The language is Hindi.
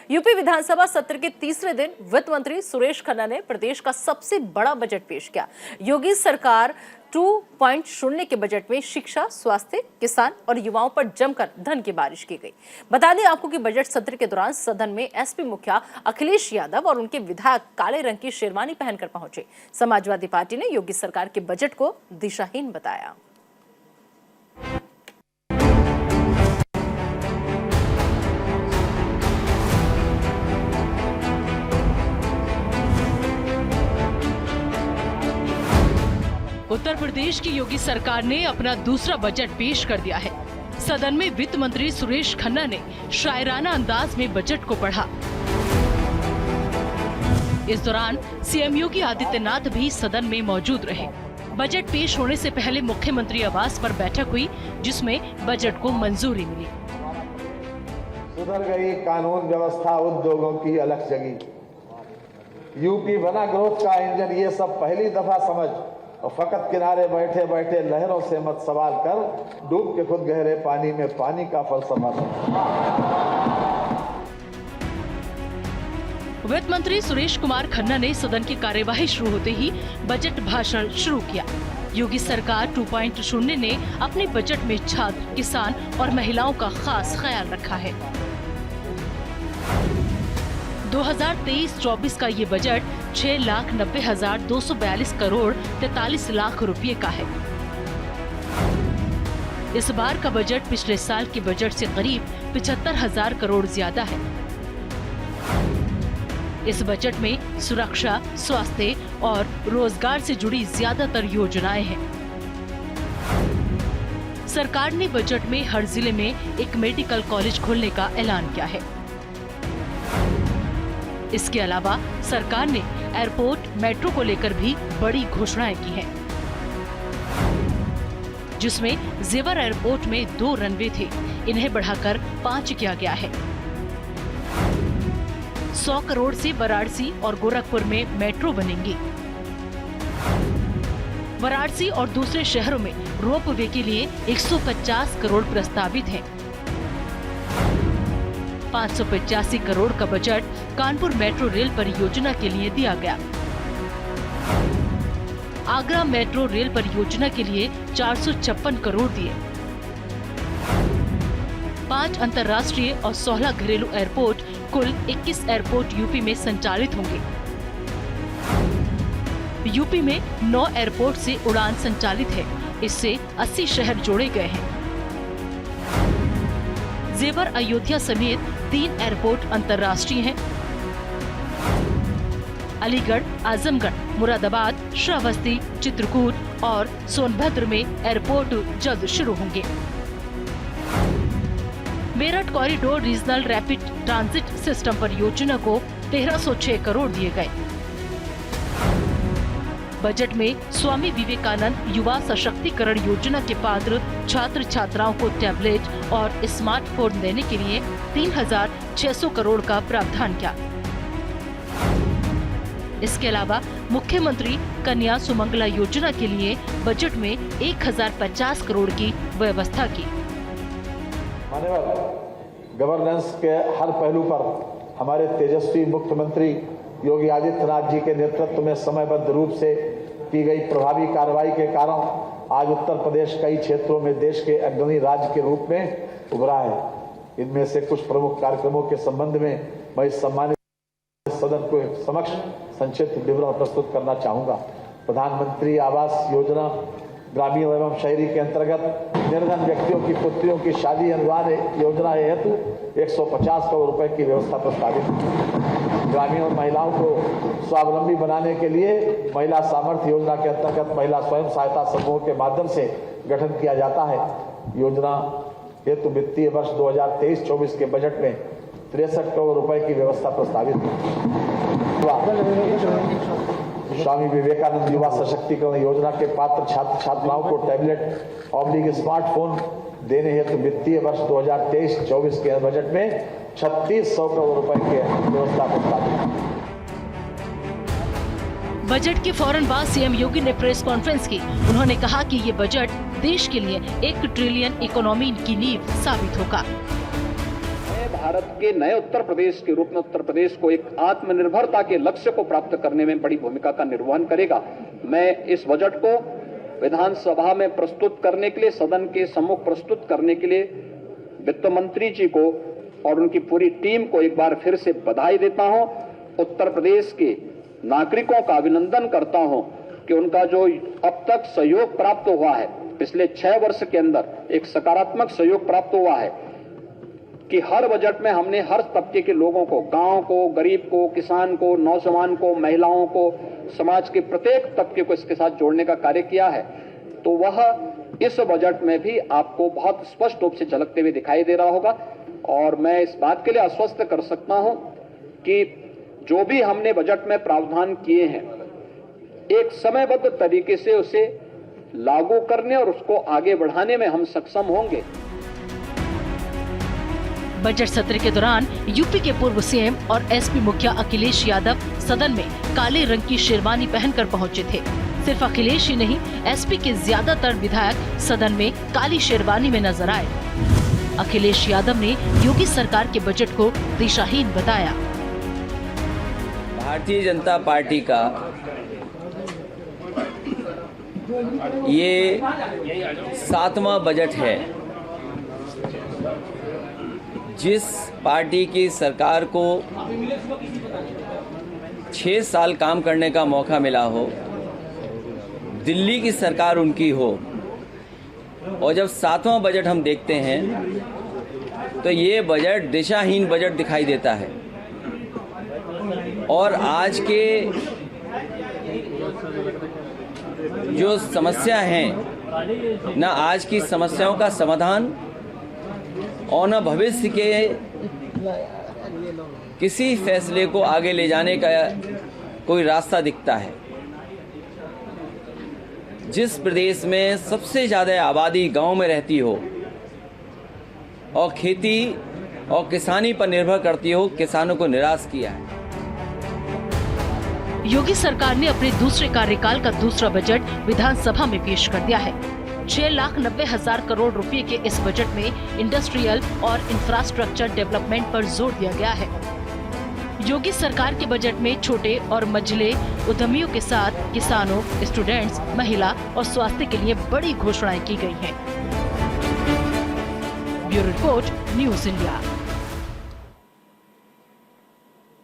यूपी विधानसभा सत्र के तीसरे दिन वित्त मंत्री सुरेश खन्ना ने प्रदेश का सबसे बड़ा बजट पेश किया। योगी सरकार 2.0 के बजट में शिक्षा, स्वास्थ्य, किसान और युवाओं पर जमकर धन की बारिश की गई। बता दें आपको कि बजट सत्र के दौरान सदन में एसपी मुखिया अखिलेश यादव और उनके विधायक काले रंग की शेरवानी पहनकर पहुंचे। समाजवादी पार्टी ने योगी सरकार के बजट को दिशाहीन बताया। उत्तर प्रदेश की योगी सरकार ने अपना दूसरा बजट पेश कर दिया है। सदन में वित्त मंत्री सुरेश खन्ना ने शायराना अंदाज में बजट को पढ़ा। इस दौरान सीएम योगी आदित्यनाथ भी सदन में मौजूद रहे। बजट पेश होने से पहले मुख्यमंत्री आवास पर बैठक हुई, जिसमें बजट को मंजूरी मिली। सुधर गई कानून व्यवस्था, उद्योगों की अलग जगी। यूपी बना ग्रोथ का इंजन, ये सब पहली दफा समझ। और फकत किनारे बैठे बैठे लहरों से मत सवाल कर, डूब के खुद गहरे पानी में पानी का फलसफा। वित्त मंत्री सुरेश कुमार खन्ना ने सदन की कार्यवाही शुरू होते ही बजट भाषण शुरू किया। योगी सरकार 2.0 ने अपने बजट में छात्र, किसान और महिलाओं का खास ख्याल रखा है। 2023-24 का ये बजट 6,90,242 करोड़ 43 लाख रुपए का है। इस बार का बजट पिछले साल के बजट से करीब 75,000 करोड़ ज्यादा है। इस बजट में सुरक्षा, स्वास्थ्य और रोजगार से जुड़ी ज्यादातर योजनाएं हैं। सरकार ने बजट में हर जिले में एक मेडिकल कॉलेज खोलने का ऐलान किया है। इसके अलावा सरकार ने एयरपोर्ट, मेट्रो को लेकर भी बड़ी घोषणाएं की हैं, जिसमें जेवर एयरपोर्ट में 2 रनवे थे, इन्हें बढ़ाकर 5 किया गया है। 100 करोड़ से वाराणसी और गोरखपुर में मेट्रो बनेंगी। वाराणसी और दूसरे शहरों में रोपवे के लिए 150 करोड़ प्रस्तावित हैं। 585 करोड़ का बजट कानपुर मेट्रो रेल परियोजना के लिए दिया गया। आगरा मेट्रो रेल परियोजना के लिए 456 करोड़ दिए। 5 अंतर्राष्ट्रीय और 16 घरेलू एयरपोर्ट, कुल 21 एयरपोर्ट यूपी में संचालित होंगे। यूपी में 9 एयरपोर्ट से उड़ान संचालित है। इससे 80 शहर जोड़े गए हैं। जेवर, अयोध्या समेत 3 एयरपोर्ट अंतर्राष्ट्रीय हैं। अलीगढ़, आजमगढ़, मुरादाबाद, श्रावस्ती, चित्रकूट और सोनभद्र में एयरपोर्ट जल्द शुरू होंगे। Meerut corridor regional rapid transit system परियोजना को 1306 करोड़ दिए गए। बजट में स्वामी विवेकानंद युवा सशक्तिकरण योजना के पात्र छात्र छात्राओं को टैबलेट और स्मार्टफोन देने के लिए 3,600 करोड़ का प्रावधान किया। इसके अलावा मुख्यमंत्री कन्या सुमंगला योजना के लिए बजट में 1,050 करोड़ की व्यवस्था की। गवर्नेंस के हर पहलू पर हमारे तेजस्वी मुख्यमंत्री योगी आदित्यनाथ जी के नेतृत्व में समयबद्ध रूप से की गई प्रभावी कार्रवाई के कारण आज उत्तर प्रदेश कई क्षेत्रों में देश के अग्रणी राज्य के रूप में उभरा है। इनमें से कुछ प्रमुख कार्यक्रमों के संबंध में मैं इस सम्मानित सदन को समक्ष संक्षिप्त विवरण प्रस्तुत करना चाहूंगा। प्रधानमंत्री आवास योजना ग्रामीण एवं शहरी के अंतर्गत निर्धन व्यक्तियों की पुत्रियों की शादी अनुदान योजना हेतु 150 करोड़ रुपए की व्यवस्था प्रस्तावित। ग्रामीण महिलाओं को स्वावलंबी बनाने के लिए महिला सामर्थ्य योजना के अंतर्गत महिला स्वयं सहायता समूह के माध्यम से गठन किया जाता है। योजना हेतु वित्तीय वर्ष 2023-24 के बजट में 63 करोड़ रुपए की व्यवस्था प्रस्तावित। स्वामी विवेकानंद युवा सशक्तिकरण योजना के पात्र छात्र छात्राओं को टैबलेट और स्मार्टफोन देने हेतु वित्तीय वर्ष 2023-24 के बजट में 3600 करोड़ रुपए की व्यवस्था प्रस्तावित। बजट के फौरन बाद सीएम योगी ने प्रेस कॉन्फ्रेंस की। उन्होंने कहा कि ये बजट देश के लिए 1 ट्रिलियन इकोनॉमी की नींव साबित होगा। भारत के नए उत्तर प्रदेश के रूप में उत्तर प्रदेश को एक आत्मनिर्भरता के लक्ष्य को प्राप्त करने में बड़ी भूमिका का निर्वहन करेगा। मैं इस बजट को विधानसभा में प्रस्तुत करने के लिए, सदन के सम्मुख प्रस्तुत करने के लिए वित्त मंत्री जी को और उनकी पूरी टीम को एक बार फिर से बधाई देता हूं। उत्तर प्रदेश के नागरिकों का अभिनंदन करता हूं कि उनका जो अब तक सहयोग प्राप्त हुआ है, पिछले 6 वर्ष के अंदर एक सकारात्मक सहयोग प्राप्त हुआ है कि हर बजट में हमने हर तबके के लोगों को, गांव को, गरीब को, किसान को, नौजवान को, महिलाओं को, समाज के प्रत्येक तबके को इसके साथ जोड़ने का कार्य किया है। तो वह इस बजट में भी आपको बहुत स्पष्ट रूप से झलकते हुए दिखाई दे रहा होगा। और मैं इस बात के लिए आश्वस्त कर सकता हूं कि जो भी हमने बजट में प्रावधान किए हैं, एक समयबद्ध तरीके से उसे लागू करने और उसको आगे बढ़ाने में हम सक्षम होंगे। बजट सत्र के दौरान यूपी के पूर्व सीएम और एसपी मुखिया अखिलेश यादव सदन में काले रंग की शेरवानी पहनकर पहुंचे थे। सिर्फ अखिलेश ही नहीं, एसपी के ज्यादातर विधायक सदन में काली शेरवानी में नजर आए। अखिलेश यादव ने योगी सरकार के बजट को दिशाहीन बताया। भारतीय जनता पार्टी का ये 7वां बजट है। जिस पार्टी की सरकार को 6 साल काम करने का मौका मिला हो, दिल्ली की सरकार उनकी हो, और जब 7वां बजट हम देखते हैं तो ये बजट दिशाहीन बजट दिखाई देता है। और आज के जो समस्या हैं, ना आज की समस्याओं का समाधान और न भविष्य के किसी फैसले को आगे ले जाने का कोई रास्ता दिखता है। जिस प्रदेश में सबसे ज़्यादा आबादी गांव में रहती हो और खेती और किसानी पर निर्भर करती हो, किसानों को निराश किया है। योगी सरकार ने अपने दूसरे कार्यकाल का दूसरा बजट विधानसभा में पेश कर दिया है। 6,90,000 करोड़ रुपए के इस बजट में इंडस्ट्रियल और इंफ्रास्ट्रक्चर डेवलपमेंट पर जोर दिया गया है। योगी सरकार के बजट में छोटे और मझले उद्यमियों के साथ किसानों, स्टूडेंट्स, महिला और स्वास्थ्य के लिए बड़ी घोषणाएं की गई हैं। Bureau report, news India.